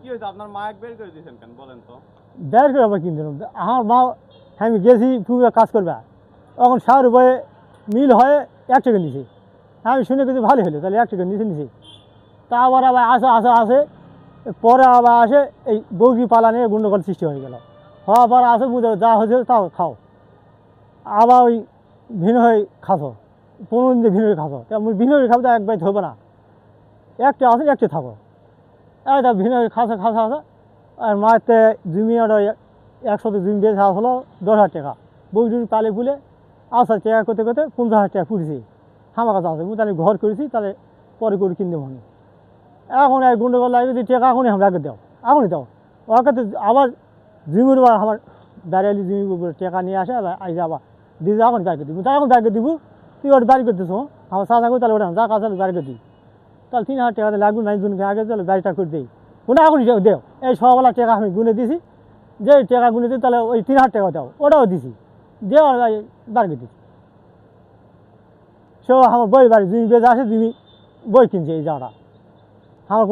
কি হয়েছে আপনার মা এক বের করে দিয়েছেন কেন বলেন তো? বের করে আবার কিনতে আমার মা আমি গেছি পুরো কাজ করবে তখন সার বয়ে মিল হয়ে 1 টাকা নিছি আমি শুনে কিন্তু ভালো হলো তাহলে 1 টাকা নিছি তা আবার আসে পরে আবার আসে এই বৌকি পালা নিয়ে গন্ডগোল সৃষ্টি হয়ে গেল হওয়ার পর আসে বুঝে যা হয়েছে তাও খাও আবার ওই ভিন্ন হয়ে খাসো 15 দিন ভিন্ন হয়ে খাসো তা ভিন্ন হয়ে খাবো তো এক বাইতে হবে না একটা আসে একটা থাকো তা ভিন্ন হয়ে খাসা আর মাতে জমি 100 জমি বেশ হলো 10,000 টাকা বই টুমি পালে ফুলে আসার টাকা করতে 50,000 টাকা ফুটেছি আমার কাছে আছে তাহলে ঘর করেছি তাহলে পরে করে কিনতে মনে এখন এক গন্ডগোল লাগবে যে টাকা এখনই আমরা আগে দাও এখনই দাও ওকে তো আবার জমির আমার দাঁড়িয়ে জমির উপরে টাকা নিয়ে আসে আইসে আবার দিয়ে এখন গাড়ি দিব তাই এখন গাড়ি দিব তুই ওটা বাড়ি করতেছ আমার চাষা করি তাহলে ওটা যা কাজ গাড়ি করে দিই তাহলে 3,000 টাকা লাগবে 9 জনকে আগে চলে গাড়িটা করে দিই ওটা এখনই দেও এই সববেলা টাকা আমি গুনে দিছি যে টাকা গুনে দিই তাহলে ওই 3,000 টাকা দাও ওটাও দিছি দেওয়া বাড়ি করে দিছি সে আমার বই বাড়ি জমি বেজে আসে জমি বই কিনছে এই যাওয়াটা আমার